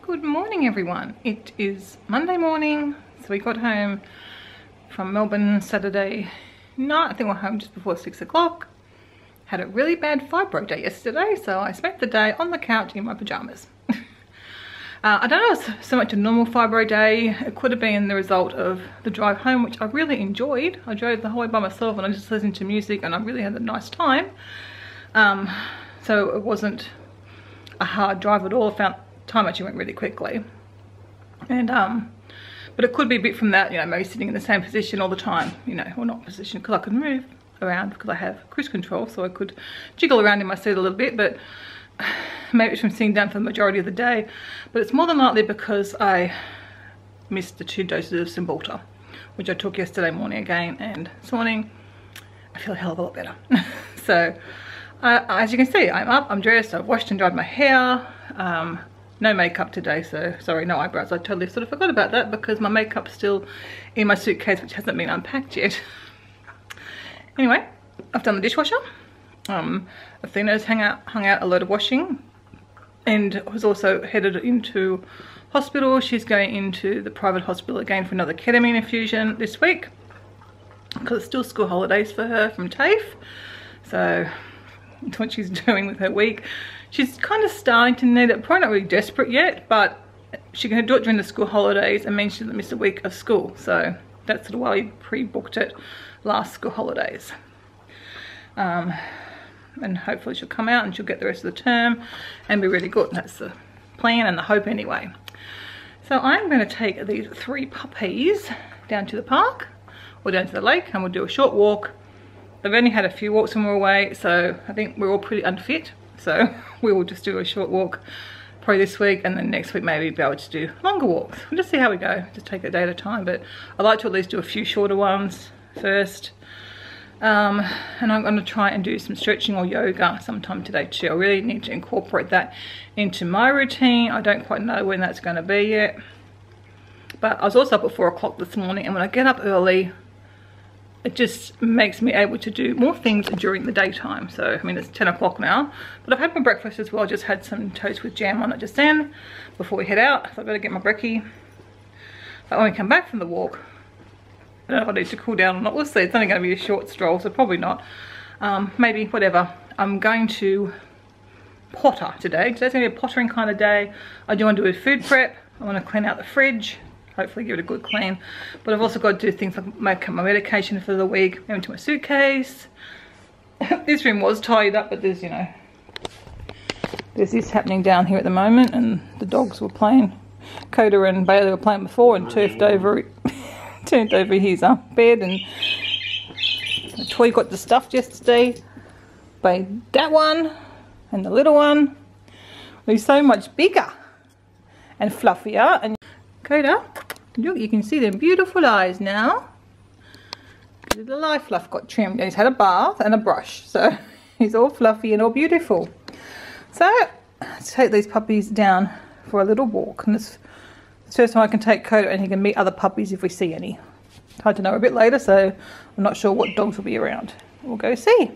Good morning everyone. It is Monday morning, so we got home from Melbourne Saturday night. I think we're home just before 6 o'clock. Had a really bad fibro day yesterday, so I spent the day on the couch in my pajamas. I don't know if it's so much a normal fibro day. It could have been the result of the drive home, which I really enjoyed. I drove the whole way by myself and I just listened to music and I really had a nice time. So it wasn't a hard drive at all. I found time actually went really quickly, and but it could be a bit from that, you know, maybe sitting in the same position all the time, you know, or not position, because I could move around because I have cruise control, so I could jiggle around in my seat a little bit, but maybe it's from sitting down for the majority of the day. But it's more than likely because I missed the 2 doses of Cymbalta, which I took yesterday morning again, and this morning I feel a hell of a lot better. So as you can see, I'm up, I'm dressed, I've washed and dried my hair. No makeup today, so sorry, no eyebrows. I totally sort of forgot about that because my makeup's still in my suitcase, which hasn't been unpacked yet. Anyway, I've done the dishwasher. Athena's hung out a load of washing and was also headed into hospital. She's going into the private hospital again for another ketamine infusion this week because it's still school holidays for her from TAFE. So that's what she's doing with her week. She's kind of starting to need it, probably not really desperate yet, but she can do it during the school holidays and means she doesn't miss a week of school. So that's sort of why we pre-booked it last school holidays. And hopefully she'll come out and she'll get the rest of the term and be really good. That's the plan and the hope anyway. So I'm going to take these 3 puppies down to the park or down to the lake, and we'll do a short walk. They've only had a few walks when we're away, so I think we're all pretty unfit. So we will just do a short walk probably this week, and then next week maybe be able to do longer walks. We'll just see how we go, just take it a day at a time, but I like to at least do a few shorter ones first. And I'm going to try and do some stretching or yoga sometime today too. I really need to incorporate that into my routine. I don't quite know when that's going to be yet, but I was also up at 4 o'clock this morning, and when I get up early it just makes me able to do more things during the daytime. So I mean, it's 10 o'clock now, but I've had my breakfast as well. I just had some toast with jam on it just then before we head out, so I better get my brekkie. But when we come back from the walk, I don't know if I need to cool down or not. We'll see. It's only going to be a short stroll, so probably not. Maybe, whatever. I'm going to potter today. Today's going to be a pottering kind of day. I do want to do a food prep. I want to clean out the fridge. Hopefully give it a good clean. But I've also got to do things like make up my medication for the week, into my suitcase. This room was tidied up, but there's, you know, there's this happening down here at the moment, and the dogs were playing. Coda and Bailey were playing before and turfed over his bed, and the toy got stuffed yesterday by that one, and the little one. He's so much bigger and fluffier. And Coda, look, you can see them beautiful eyes now. The little eye fluff got trimmed. He's had a bath and a brush, so he's all fluffy and all beautiful. So let's take these puppies down for a little walk, and it's the first time I can take Coda, and he can meet other puppies if we see any. It's hard to know a bit later, so I'm not sure what dogs will be around. We'll go see.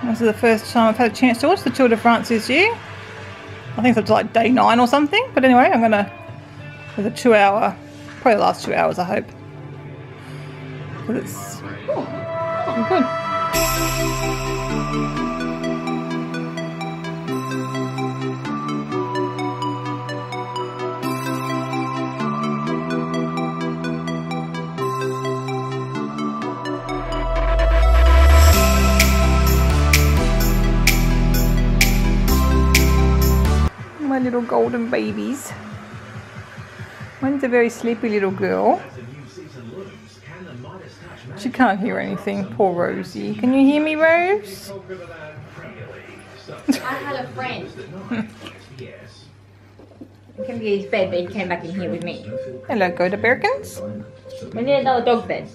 This is the first time I've had a chance to watch the Tour de France this year. I think it's up to like day 9 or something. But anyway, I'm going to, for the 2 hour, probably the last 2 hours I hope. Because it's looking good. My little golden babies. One's a very sleepy little girl. She can't hear anything. Poor Rosie. Can you hear me, Rose? I had a friend. He came to his bed, but he came back in here with me. Hello, Goda Berkins. We need another dog bed.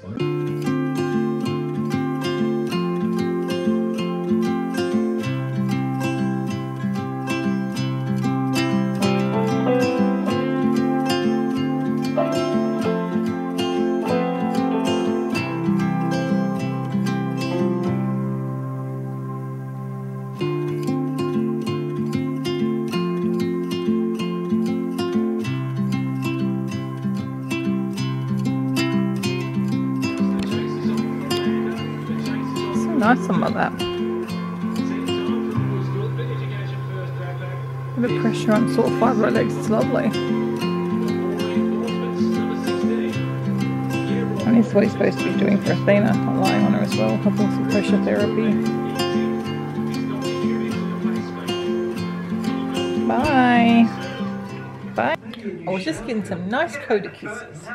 Nice some of that. A bit of pressure on sort of Fibromaylgia, it's lovely. And this is what he's supposed to be doing for Athena, not lying on her as well, couple some pressure therapy. Bye. Bye. I was just getting some nice Coda kisses.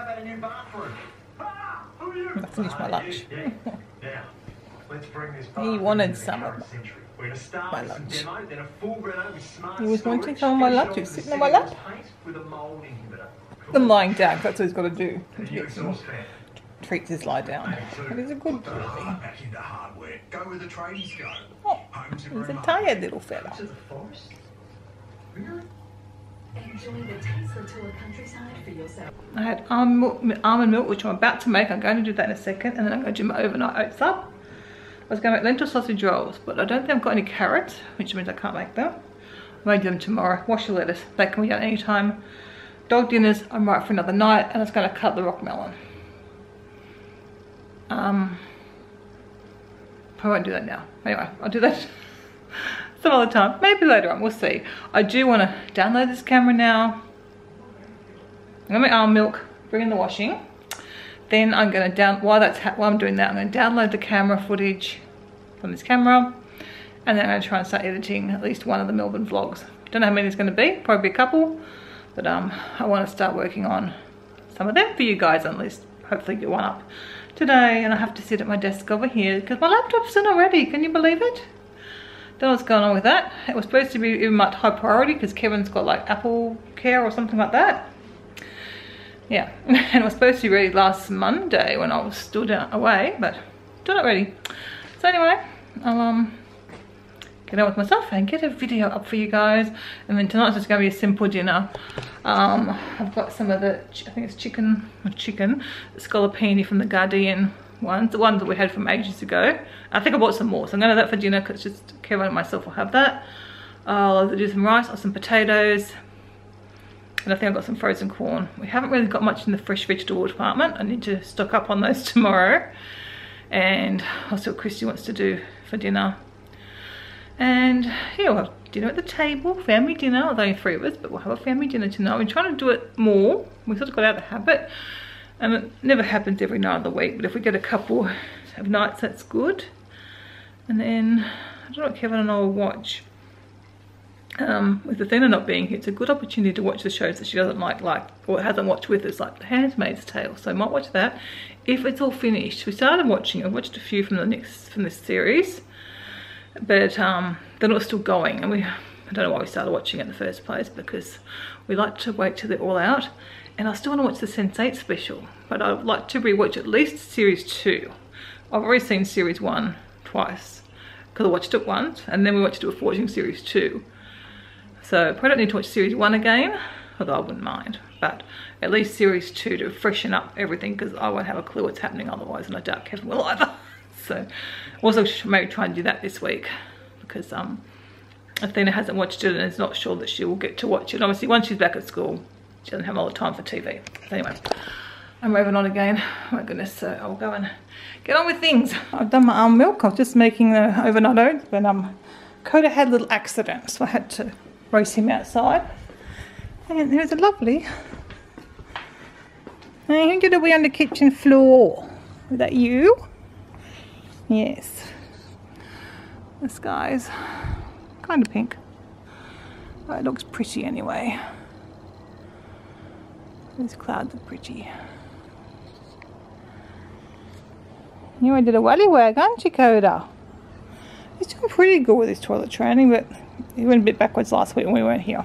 I finished my lunch. He wanted some of my lunch. He was wanting some of my lunch. He was sitting on my lap. I'm lying down, because that's what he's got to do. He gets some treats his lie down. But he's a good boy. Oh, he's a tired little fella. I had almond milk, which I'm about to make. I'm going to do that in a second, and then I'm going to do my overnight oats up. I was going to make lentil sausage rolls, but I don't think I've got any carrots, which means I can't make them. I may do them tomorrow. Wash the lettuce. They can be done anytime. Dog dinners, I'm right for another night, and I was going to cut the rock melon. I won't do that now. Anyway, I'll do that some other time. Maybe later on, we'll see. I do want to download this camera now. I'm going to make almond milk, bring in the washing. Then I'm going to while I'm doing that, I'm going to download the camera footage from this camera, and then I'm going to try and start editing at least one of the Melbourne vlogs. Don't know how many it's going to be, probably a couple, but I want to start working on some of them for you guys, at least hopefully get one up today. And I have to sit at my desk over here because my laptop's not ready. Can you believe it? Don't know what's going on with that. It was supposed to be even much high priority because Kevin's got like Apple Care or something like that. Yeah, and it was supposed to be ready last Monday when I was still away, but still not ready. So anyway, I'll get on with myself and get a video up for you guys. And then tonight's just going to be a simple dinner. I've got some of the, I think it's chicken, scallopini from the Guardian ones, the ones that we had from ages ago. I think I bought some more, so I'm going to have that for dinner because just Kevin and myself will have that. I'll do some rice or some potatoes. And I think I've got some frozen corn. We haven't really got much in the fresh vegetable department. I need to stock up on those tomorrow. And I'll see what Christy wants to do for dinner. And yeah, we'll have dinner at the table, family dinner. There's only 3 of us, but we'll have a family dinner tonight. We're trying to do it more. We sort of got out of the habit. And it never happens every night of the week. But if we get a couple of nights, that's good. And then, I don't know what Kevin and I will watch. With Athena not being here, it's a good opportunity to watch the shows that she doesn't like or hasn't watched with us, like The Handmaid's Tale. So I might watch that if it's all finished. We started watching. I watched a few from this series, but then it was still going, and I don't know why we started watching it in the first place, because we like to wait till they're all out. And I still want to watch the Sense8 special, but I'd like to rewatch at least series 2. I've already seen series 1 twice because I watched it once, and then we watched it with watching series 2. So I probably don't need to watch series 1 again, although I wouldn't mind. But at least series 2 to freshen up everything, because I won't have a clue what's happening otherwise, and I doubt Kevin will either. So also maybe try and do that this week, because Athena hasn't watched it and is not sure that she will get to watch it. Obviously once she's back at school, she doesn't have a lot of time for TV. So anyway, I'm moving on again. Oh my goodness, so I'll go and get on with things. I've done my almond milk. I was just making the overnight oats, but Coda had a little accident, so I had to race him outside. And there's a lovely. Hey, who did we on the kitchen floor? Was that you? Yes. The sky's kind of pink. Oh, it looks pretty anyway. These clouds are pretty. You did a wally wag, aren't you, Coda? He's doing pretty good with his toilet training, but he went a bit backwards last week when we weren't here.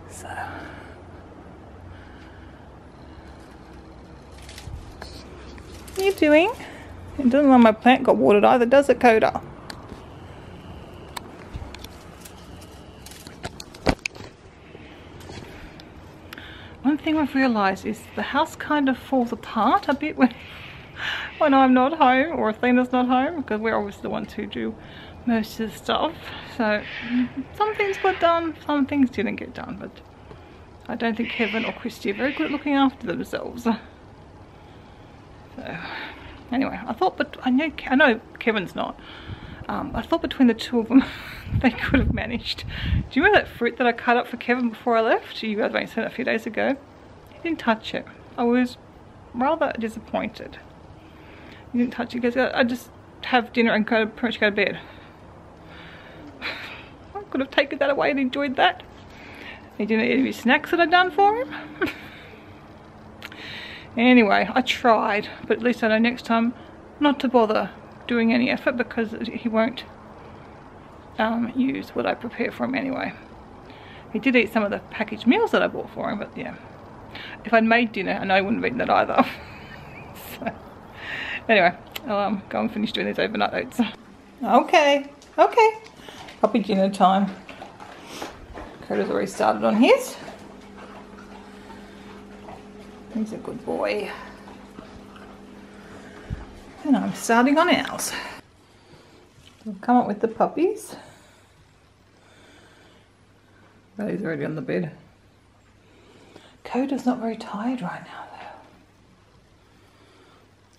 So. What are you doing? It doesn't look like my plant got watered either, does it, Coda? One thing I've realised is the house kind of falls apart a bit when I'm not home, or Athena's not home, because we're obviously the ones who do most of the stuff. So some things got done, some things didn't get done, but I don't think Kevin or Christy are very good at looking after themselves. So anyway, I thought, but I know Kevin's not. I thought between the two of them they could have managed. Do you remember that fruit that I cut up for Kevin before I left? You guys may have seen it a few days ago. He didn't touch it. I was rather disappointed. He didn't touch it. He goes, I just have dinner and pretty much go to bed. I could have taken that away and enjoyed that. He didn't eat any snacks that I'd done for him. Anyway, I tried, but at least I know next time not to bother doing any effort, because he won't use what I prepare for him anyway. He did eat some of the packaged meals that I bought for him, but yeah. If I'd made dinner, I know he wouldn't have eaten that either. So, anyway, I'll go and finish doing these overnight oats. Okay, puppy dinner time. Coda's already started on his. He's a good boy. And I'm starting on ours. We'll come up with the puppies. Buddy's already on the bed. Coda's not very tired right now though.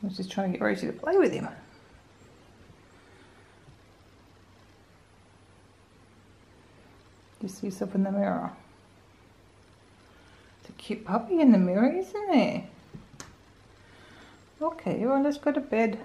I was just trying to get Rosie to play with him. You see yourself in the mirror. It's a cute puppy in the mirror, isn't it? Okay, well, let's go to bed.